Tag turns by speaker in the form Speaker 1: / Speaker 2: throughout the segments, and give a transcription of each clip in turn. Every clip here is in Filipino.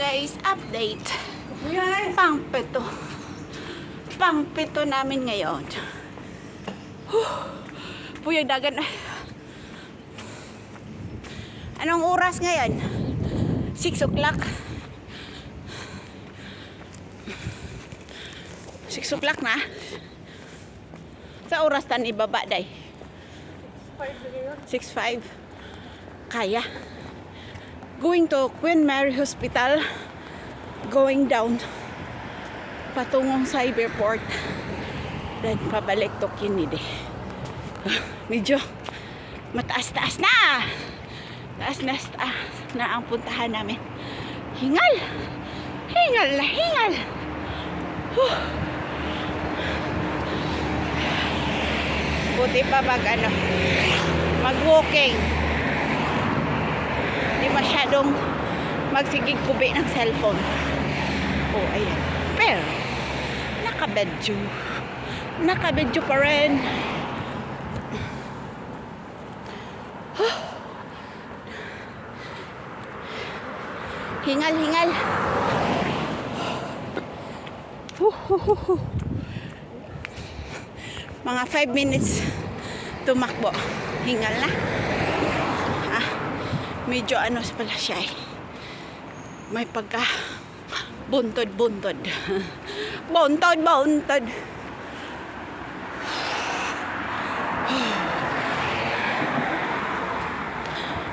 Speaker 1: guys, update. Pang-pito. Pang-pito namin ngayon. Puyag dagan. Anong oras ngayon? 6 o'clock. 6 o'clock na. Sa oras tan ibaba day? 6:05. Kaya. Going to Queen Mary Hospital. Going down. Patungong Cyberport. Then pabalik to Kennedy. Medyo mataas-taas na. Taas na ang puntahan namin. Hingal. Hingal na hingal. Buti pa mag-walking. Di masyadong magsigig kubi ng cellphone. Oh, ayan. Pero, nakabedyo pa rin. Hingal. Mga 5 minutes tumakbo. Hingal na. Medyo ano pala siya eh. May pagka buntod. Buntod.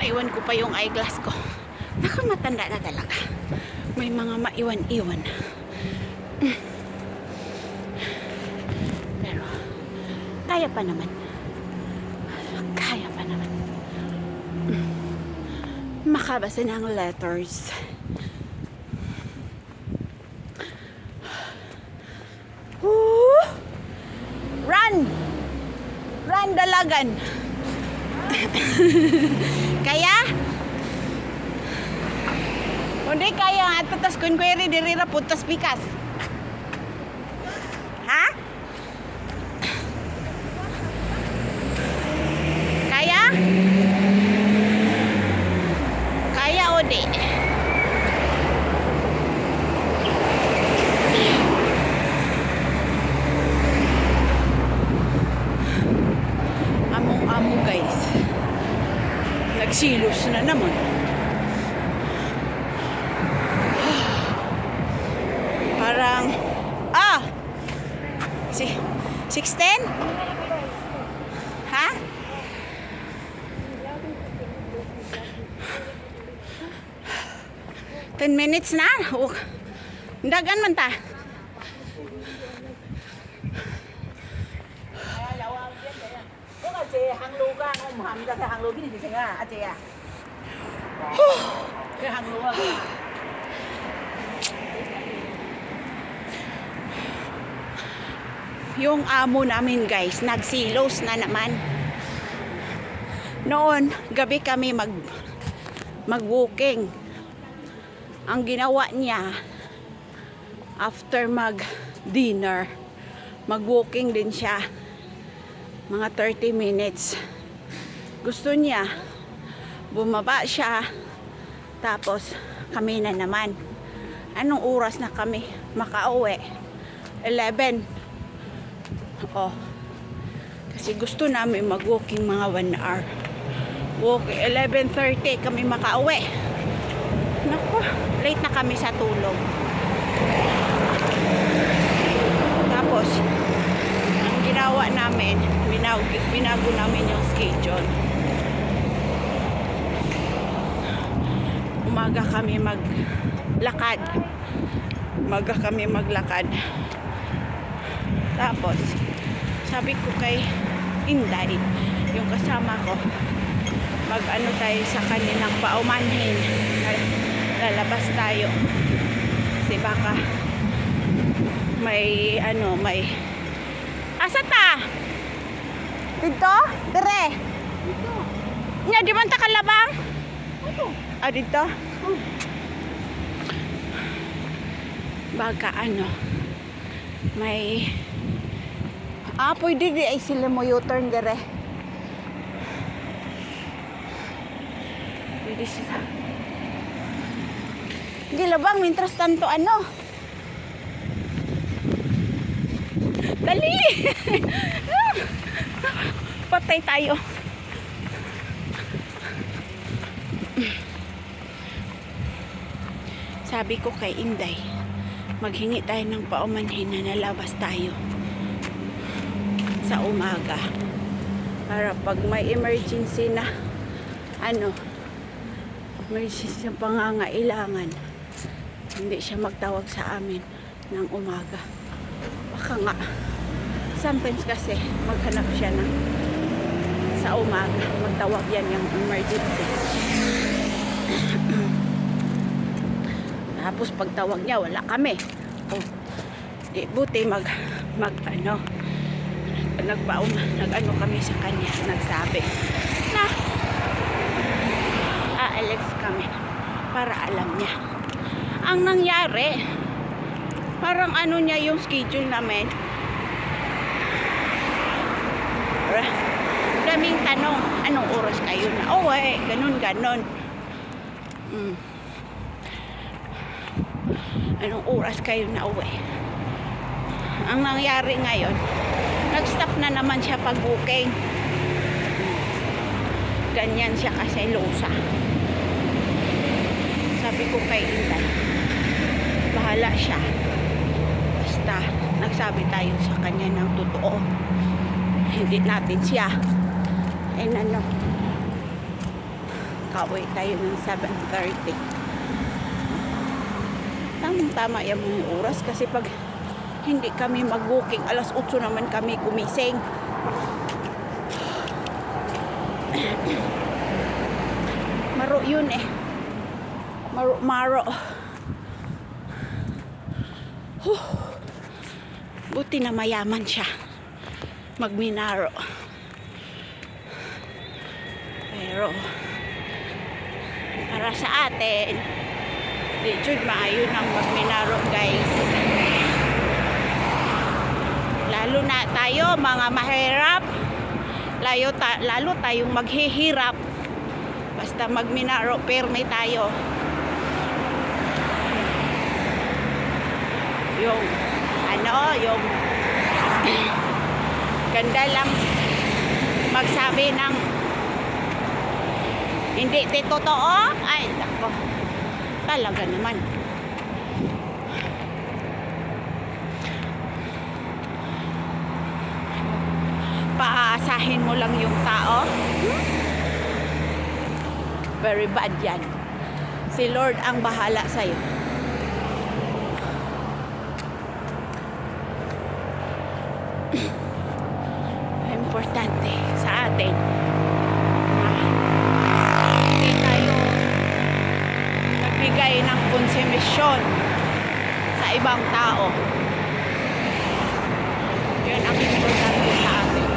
Speaker 1: Naiwan ko pa yung eyeglass ko. Nakamatanda na talaga. May mga maiwan-iwan. Pero kaya pa naman. Makabasa ng letters. Run dalagan. Kaya? Hindi kaya nga tatas kunkweri dirira putas pikas. Ha? Kaya? Kaya o di? Among-amo guys. Nagsilos na naman. Parang 6:10? Ha? Ten minutes na. Dagan man ta. Yung amo namin guys, nagsilos na naman. Noon, gabi kami mag-walking. Ang ginawa niya, after mag-dinner, mag-walking din siya. Mga 30 minutes. Gusto niya, bumaba siya, tapos kami na naman. Anong oras na kami makauwi? 11. Kasi gusto namin mag-walking mga 1 hour. Walking 11:30 kami makauwi. Naku, late na kami sa tulog. Tapos, ang ginawa namin, binago namin yung schedule. Umaga kami maglakad. Tapos, sabi ko kay Inday, yung kasama ko, mag-ano tayo sa kanilang paumanhin. Lalabas tayo. Kasi baka may asa ta? Dito? Dire? Dito. Nya, di man ta kalabang? Dito. Dito? Baka may pwede di ay sila mo U-turn dire. Pwede sila. Gilabang, mientras tanto, ano? Dali! Patay tayo. Sabi ko kay Inday, maghingi tayo ng paumanhin na nalabas tayo sa umaga. Para pag may emergency na, emergency na pangangailangan, hindi siya magtawag sa amin ng umaga. Baka nga, sometimes kasi maghanap siya ng sa umaga, magtawag yan yung emergency. Tapos pagtawag niya, wala kami. Oh, di buti nag kami sa kanya, nagsabi na aalis kami para alam niya. Ang nangyari, parang niya yung schedule namin. Daming tanong, anong oras kayo na uwi? Ganun. Anong oras kayo na uwi? Ang nangyari ngayon, nag-stop na naman siya pag-booking. Ganyan siya kasi losa. Sabi ko kay Inday, bahala siya. Basta nagsabi tayo sa kanya ng totoo. Hindi natin siya. Kauwi tayo ng 7:30. Tama yung mga oras kasi pag hindi kami mag-booking, 8:00 naman kami gumising. Maro yun eh. Maro. Buti na mayaman siya. Magminaro. Pero para sa atin, di jud maayo nang magminaro, guys. Lalo na tayo mga mahirap, lalo tayong maghihirap. Basta magminaro, perme tayo. Yung yung ganda lang magsabi ng hindi totoo. Ay nako, talaga naman. Paaasahin mo lang yung tao. Very bad yan. Si Lord ang bahala sa'yo. Importante sa atin hindi tayo nagbigay ng konsumisyon sa ibang tao. Yun ang importante sa atin.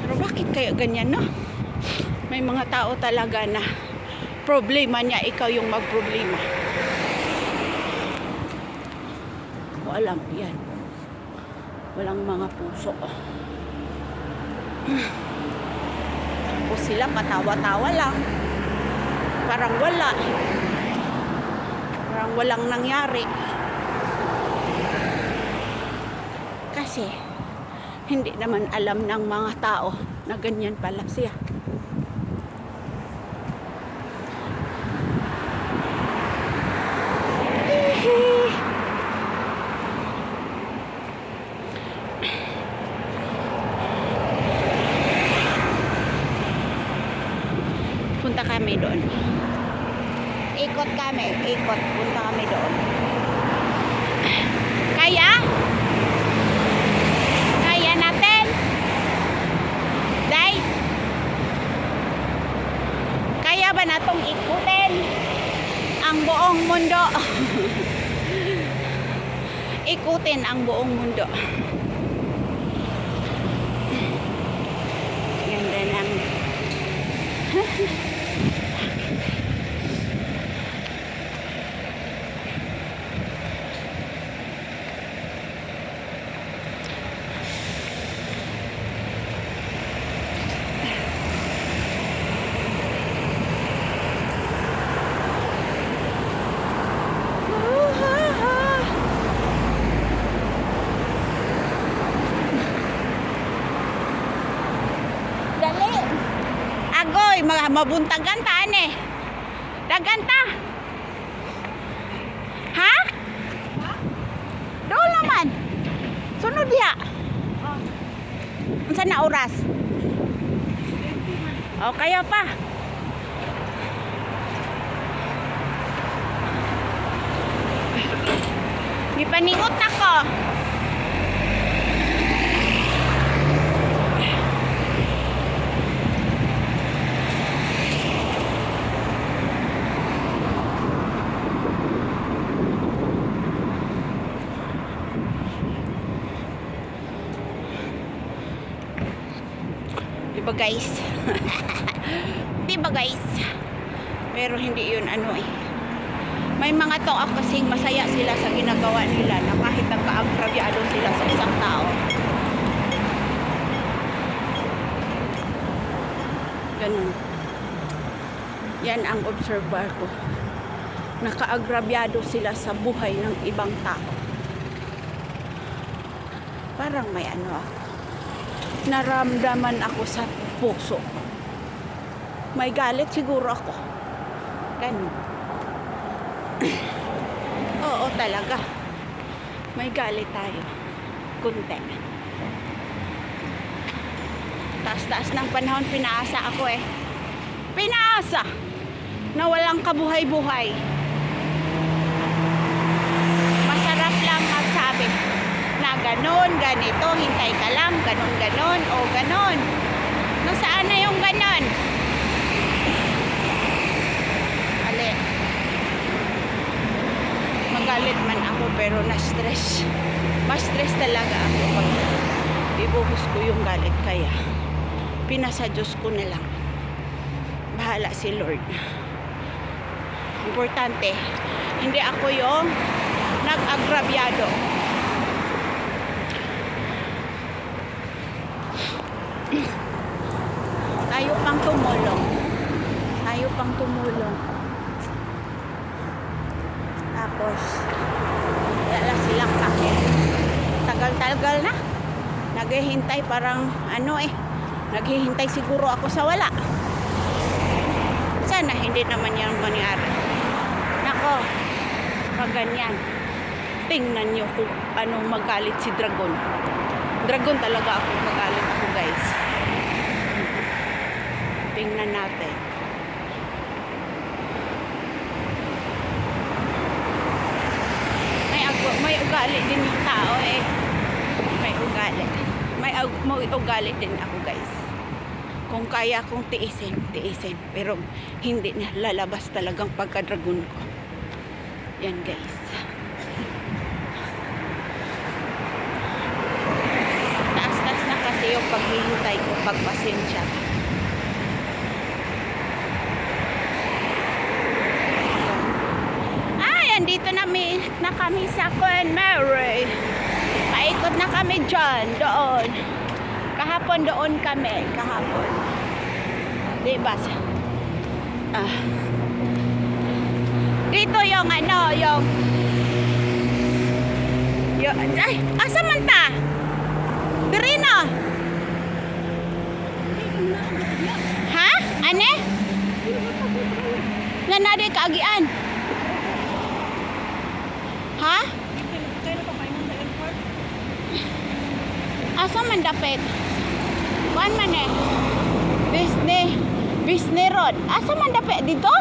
Speaker 1: Pero bakit kaya ganyan, no? May mga tao talaga na problema niya, ikaw yung magproblema. Alam yan, walang mga puso. O sila patawa-tawa lang, parang walang nangyari, kasi hindi naman alam ng mga tao na ganyan pala siya. Punta kami doon. Ikot, punta kami doon. Kaya natin? Day? Kaya ba natong ikutin ang buong mundo? Ikutin ang buong mundo. Ganda ng oy, mabuntagan ta ane. Dagan ta. Ha? Doon naman. Sunod diha. Unsa na oras? O kayo pa. Gipaningot ako. Diba guys? Diba guys? Pero hindi yun ano eh. May mga tao kasing masaya sila sa ginagawa nila na kahit nagka-agrabyado sila sa isang tao. Ganun. Yan ang observer ko. Naka-agrabyado sila sa buhay ng ibang tao. Parang may ano ako. Naramdaman ako sa puso. May galit siguro ako. Ganun. Oo talaga. May galit tayo. Kunti. Taas-taas ng panahon, pinaasa ako eh. Pinaasa na walang kabuhay-buhay. Masarap lang magsabi na ganon, ganito, hintay ka lang, ganon, ganon, o ganon. Nasaan na yung ganon? Ali. Magalit man ako pero na-stress. Mas-stress talaga ako pag ibuhos ko yung galit. Kaya pinasa Diyos ko na lang. Bahala si Lord. Importante, hindi ako yung nag-agrabyado. Tayo pang tumulong. Tayo pang tumulong. Tapos wala silang pakit. Tagal-tagal na. Naghihintay parang ano eh. Naghihintay siguro ako sa wala. Sana hindi naman yan mangyari. Nako, pag ganyan, tingnan nyo kung ano magalit si Dragon. Dragon talaga ako, magalit ako guys. Tingnan natin. May ugali din yung tao eh. May ugali. May ugali din ako guys. Kung kaya kong tiisin. Pero hindi na lalabas talagang pagka-dragon ko. Yan guys. Taas-taas na kasi yung paghihintay ko, pagpasensya. Dito na kami sa Queen Mary. Paikot na kami dyan, doon. Kahapon doon kami, kahapon. Diba? Dito yung ano, yung ay, asa man ta? Dirina. Ha? Ane? Nanade kaagian. Ha? Asa man dapit? Kuan man eh? Disney Road. Asa man dapit dito?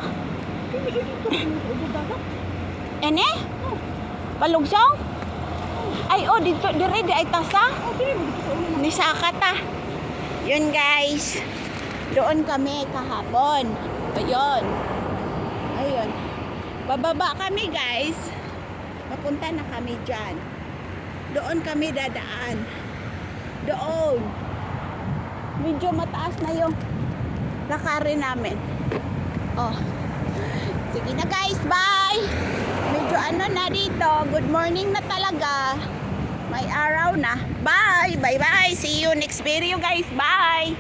Speaker 1: Ene? Palugsong? Ay oh, dito dire di ay tasa. Ni Sakata. Yun guys. Doon kami kahapon. Ayun. Ayun. Bababa kami guys. Papunta na kami dyan. Doon kami dadaan. Doon. Medyo mataas na yung lakarin namin. Oh. Sige na guys, bye! Medyo ano na dito. Good morning na talaga. May araw na. Bye! Bye bye! See you next video guys. Bye!